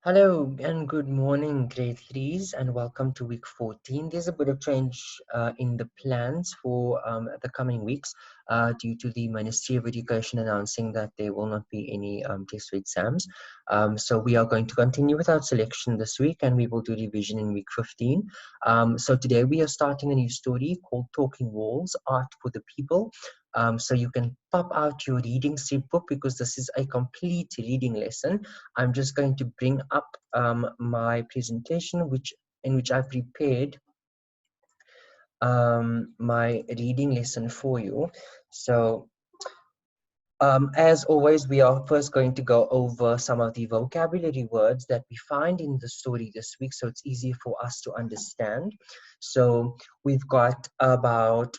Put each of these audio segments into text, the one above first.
Hello and good morning, grade threes, and welcome to week 14. There's a bit of change in the plans for the coming weeks due to the Ministry of Education announcing that there will not be any test exams. So we are going to continue with our selection this week and we will do revision in week 15. So today we are starting a new story called Talking Walls, Art for the People. So you can pop out your reading sleep book because this is a complete reading lesson. I'm just going to bring up my presentation, in which I've prepared my reading lesson for you. So as always, we are first going to go over some of the vocabulary words that we find in the story this week, so it's easier for us to understand. So we've got about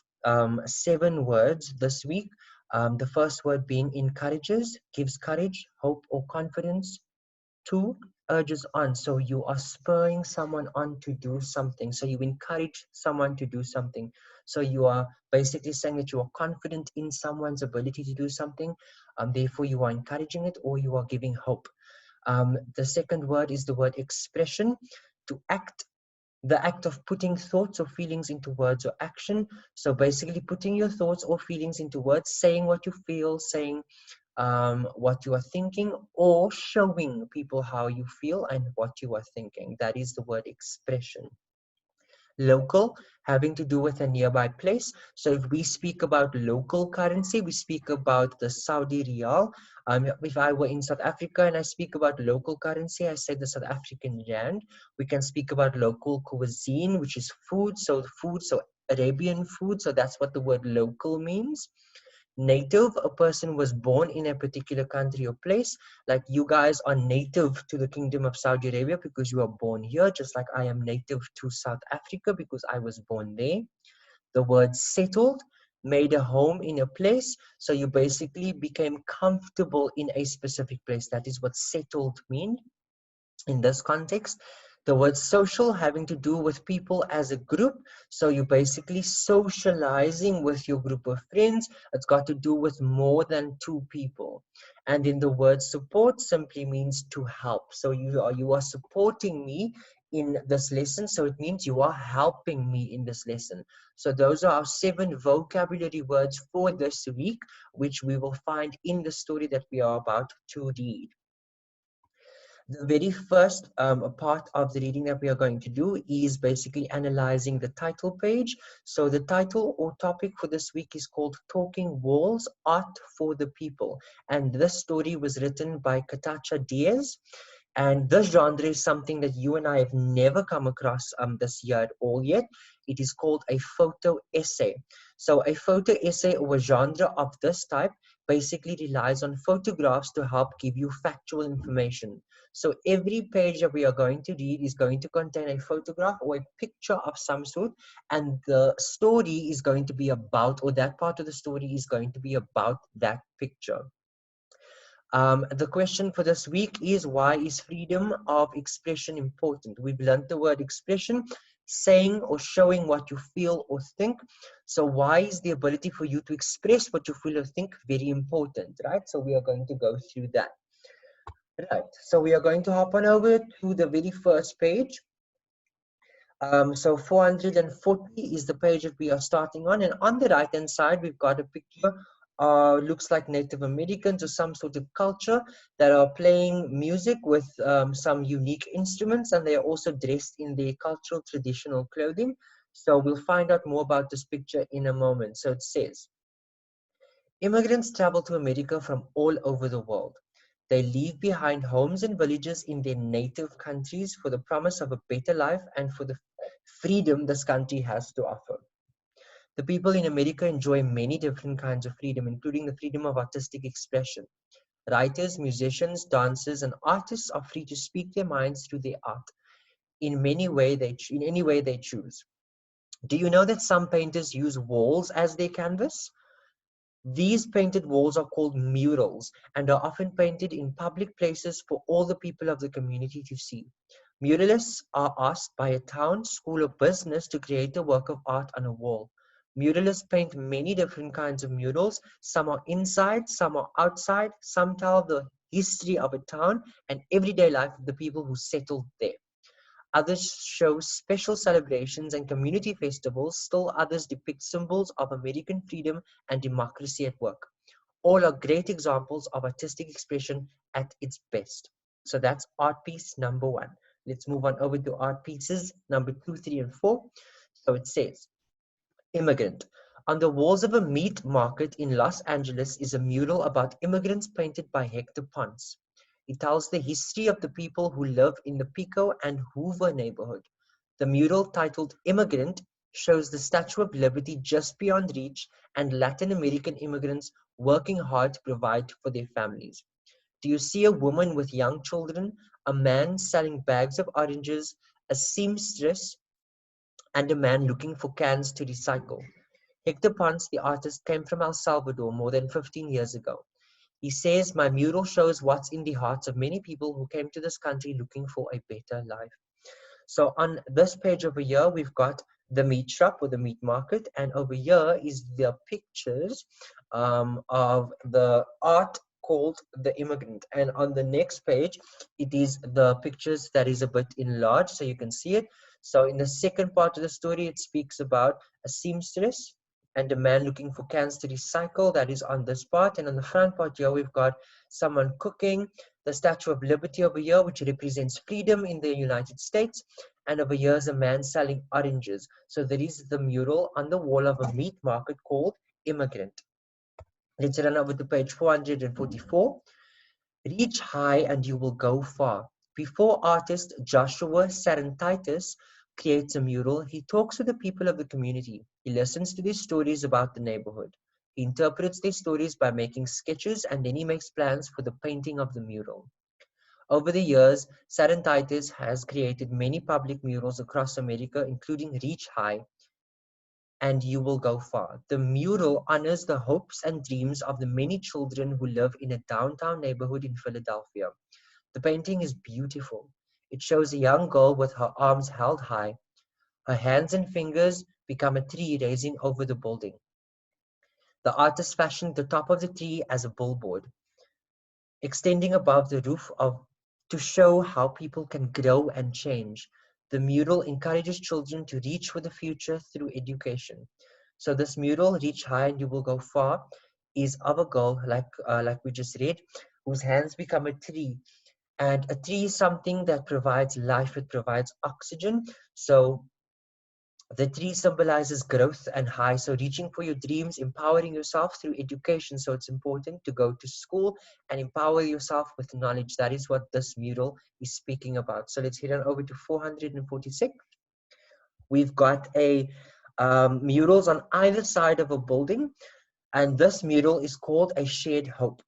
7 words this week. The first word being encourages, gives courage, hope, or confidence. 2, urges on. So you are spurring someone on to do something. So you encourage someone to do something. So you are basically saying that you are confident in someone's ability to do something. Therefore, you are encouraging it or you are giving hope. The second word is the word expression, to act. The act of putting thoughts or feelings into words or action. So basically putting your thoughts or feelings into words, saying what you feel, saying what you are thinking, or showing people how you feel and what you are thinking. That is the word expression. Local, having to do with a nearby place. So if we speak about local currency, we speak about the Saudi Riyal. If I were in South Africa and I speak about local currency, I say the South African Rand. We can speak about local cuisine, which is food. So Arabian food. So that's what the word local means. Native, a person was born in a particular country or place. Like you guys are native to the Kingdom of Saudi Arabia because you are born here, just like I am native to South Africa because I was born there. The word settled, made a home in a place. So you basically became comfortable in a specific place. That is what settled means in this context. The word social, having to do with people as a group. So you're basically socializing with your group of friends. It's got to do with more than 2 people. And then the word support simply means to help. So you are supporting me in this lesson. So it means you are helping me in this lesson. So those are our 7 vocabulary words for this week, which we will find in the story that we are about to read. The very first part of the reading that we are going to do is basically analyzing the title page. So the title or topic for this week is called Talking Walls, Art for the People. And this story was written by Katacha Diaz. And this genre is something that you and I have never come across this year at all yet. It is called a photo essay. So a photo essay or a genre of this type basically relies on photographs to help give you factual information. So every page that we are going to read is going to contain a photograph or a picture of some sort, and the story is going to be about, or that part of the story is going to be about that picture. The question for this week is, why is freedom of expression important? We've learned the word expression, saying or showing what you feel or think. So why is the ability for you to express what you feel or think very important, right? So we are going to go through that. Right, so we are going to hop on over to the very first page. So 440 is the page that we are starting on, and on the right hand side we've got a picture. Looks like Native Americans or some sort of culture that are playing music with some unique instruments, and they are also dressed in their cultural traditional clothing. So we'll find out more about this picture in a moment. So it says, immigrants travel to America from all over the world. They leave behind homes and villages in their native countries for the promise of a better life and for the freedom this country has to offer. The people in America enjoy many different kinds of freedom, including the freedom of artistic expression. Writers, musicians, dancers, and artists are free to speak their minds through their art in any way they choose. Do you know that some painters use walls as their canvas? These painted walls are called murals and are often painted in public places for all the people of the community to see. Muralists are asked by a town, school, or business to create a work of art on a wall. Muralists paint many different kinds of murals. Some are inside, some are outside, some tell the history of a town and everyday life of the people who settled there. Others show special celebrations and community festivals. Still others depict symbols of American freedom and democracy at work. All are great examples of artistic expression at its best. So that's art piece number one. Let's move on over to art pieces number 2, 3, and 4. So it says, Immigrant. On the walls of a meat market in Los Angeles is a mural about immigrants painted by Hector Ponce. It tells the history of the people who live in the Pico and Hoover neighborhood. The mural, titled Immigrant, shows the Statue of Liberty just beyond reach and Latin American immigrants working hard to provide for their families. Do you see a woman with young children, a man selling bags of oranges, a seamstress, and a man looking for cans to recycle? Hector Ponce, the artist, came from El Salvador more than 15 years ago. He says, my mural shows what's in the hearts of many people who came to this country looking for a better life. So on this page over here, we've got the meat shop or the meat market, and over here is the pictures of the art called The Immigrant. And on the next page, it is the pictures that is a bit enlarged, so you can see it. So in the second part of the story, it speaks about a seamstress and a man looking for cans to recycle. That is on this part. And on the front part here, we've got someone cooking, the Statue of Liberty over here, which represents freedom in the United States. And over here is a man selling oranges. So there is the mural on the wall of a meat market called Immigrant. Let's run over to page 444. Reach high and you will go far. Before artist Joshua Sarentitis creates a mural, he talks to the people of the community. He listens to their stories about the neighborhood. He interprets their stories by making sketches, and then he makes plans for the painting of the mural. Over the years, Sarentitis has created many public murals across America, including Reach High and You Will Go Far. The mural honors the hopes and dreams of the many children who live in a downtown neighborhood in Philadelphia. The painting is beautiful. It shows a young girl with her arms held high. Her hands and fingers become a tree raising over the building. The artist fashioned the top of the tree as a billboard, extending above the roof to show how people can grow and change. The mural encourages children to reach for the future through education. So this mural, Reach High and You Will Go Far, is of a girl, like we just read, whose hands become a tree. And a tree is something that provides life, it provides oxygen. So the tree symbolizes growth and high. So reaching for your dreams, empowering yourself through education. So it's important to go to school and empower yourself with knowledge. That is what this mural is speaking about. So let's head on over to 446. We've got a murals on either side of a building. And this mural is called A Shared Hope.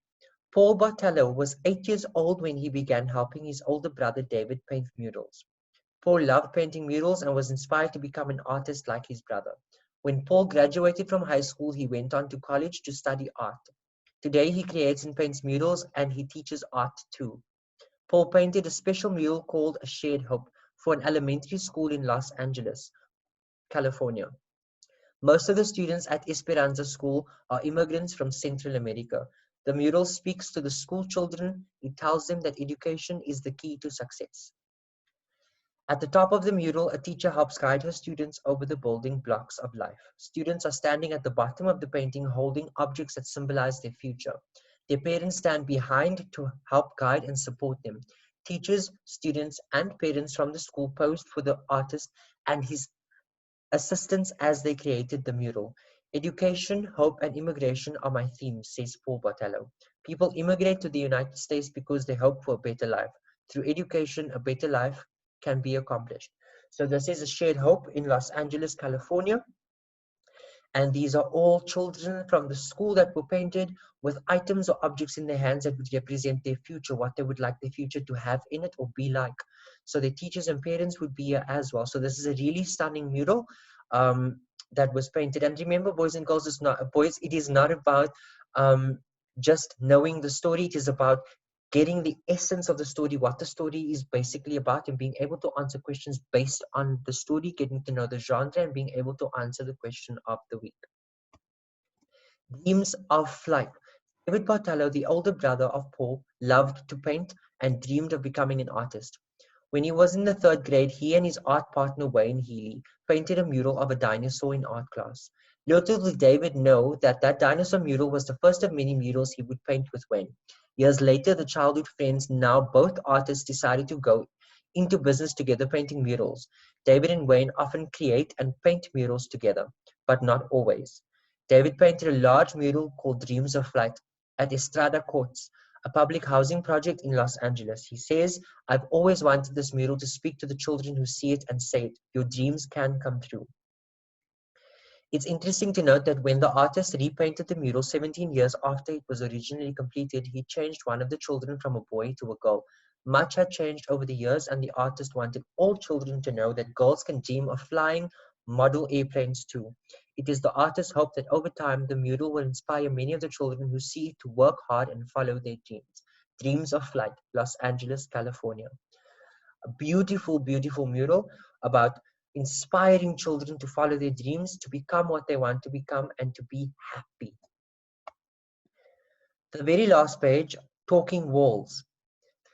Paul Bartello was 8 years old when he began helping his older brother David paint murals. Paul loved painting murals and was inspired to become an artist like his brother. When Paul graduated from high school, he went on to college to study art. Today, he creates and paints murals, and he teaches art too. Paul painted a special mural called A Shared Hope for an elementary school in Los Angeles, California. Most of the students at Esperanza School are immigrants from Central America. The mural speaks to the school children. It tells them that education is the key to success. At the top of the mural, a teacher helps guide her students over the building blocks of life. Students are standing at the bottom of the painting holding objects that symbolize their future. Their parents stand behind to help guide and support them. Teachers, students, and parents from the school posed for the artist and his assistants as they created the mural. Education, hope, and immigration are my themes, says Paul Bartello. People immigrate to the United States because they hope for a better life. Through education, a better life can be accomplished. So this is A Shared Hope in Los Angeles, California. And these are all children from the school that were painted with items or objects in their hands that would represent their future, what they would like their future to have in it or be like. So their teachers and parents would be here as well. So this is a really stunning mural that was painted. And remember, boys and girls, it is not about just knowing the story. It is about getting the essence of the story, what the story is basically about, and being able to answer questions based on the story, getting to know the genre, and being able to answer the question of the week. Dreams of flight. David Bartello, the older brother of Paul, loved to paint and dreamed of becoming an artist. When he was in the third grade, he and his art partner Wayne Healy painted a mural of a dinosaur in art class. Little did David know that that dinosaur mural was the first of many murals he would paint with Wayne. Years later, the childhood friends, now both artists, decided to go into business together painting murals. David and Wayne often create and paint murals together, but not always. David painted a large mural called Dreams of Flight at Estrada Courts, a public housing project in Los Angeles. He says, I've always wanted this mural to speak to the children who see it and say it, your dreams can come true. It's interesting to note that when the artist repainted the mural 17 years after it was originally completed, he changed one of the children from a boy to a girl. Much had changed over the years, and the artist wanted all children to know that girls can dream of flying model airplanes too. It is the artist's hope that over time, the mural will inspire many of the children who see it to work hard and follow their dreams. Dreams of Flight, Los Angeles, California. A beautiful, beautiful mural about inspiring children to follow their dreams, to become what they want to become, and to be happy. The very last page, Talking Walls.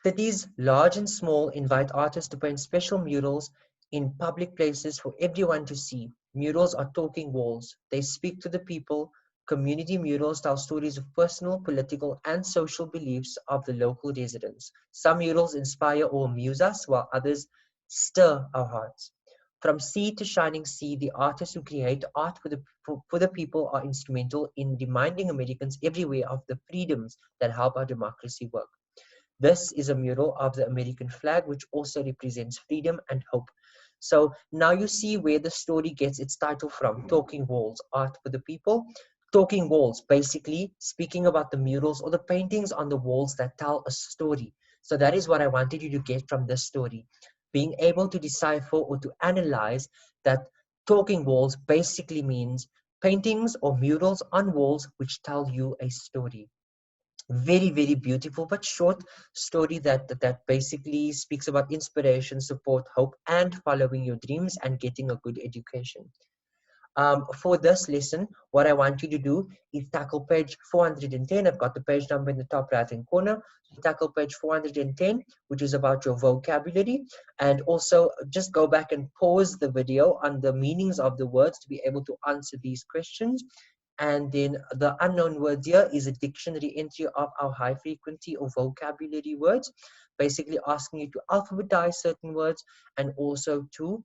Cities, large and small, invite artists to paint special murals in public places for everyone to see. Murals are talking walls. They speak to the people. Community murals tell stories of personal, political, and social beliefs of the local residents. Some murals inspire or amuse us, while others stir our hearts. From sea to shining sea, the artists who create art for the people are instrumental in reminding Americans everywhere of the freedoms that help our democracy work. This is a mural of the American flag, which also represents freedom and hope. So now you see where the story gets its title from, Talking Walls, Art for the People. Talking Walls, basically speaking about the murals or the paintings on the walls that tell a story. So that is what I wanted you to get from this story. Being able to decipher or to analyze that talking walls basically means paintings or murals on walls which tell you a story. Very, very beautiful but short story that basically speaks about inspiration, support, hope, and following your dreams and getting a good education. For this lesson, what I want you to do is tackle page 410. I've got the page number in the top right hand corner. Tackle page 410, which is about your vocabulary, and also just go back and pause the video on the meanings of the words to be able to answer these questions. And then the unknown words here is a dictionary entry of our high frequency or vocabulary words, basically asking you to alphabetize certain words and also to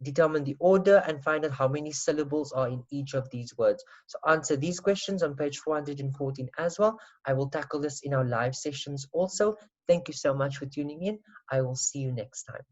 determine the order and find out how many syllables are in each of these words. So answer these questions on page 414 as well. I will tackle this in our live sessions also. Thank you so much for tuning in. I will see you next time.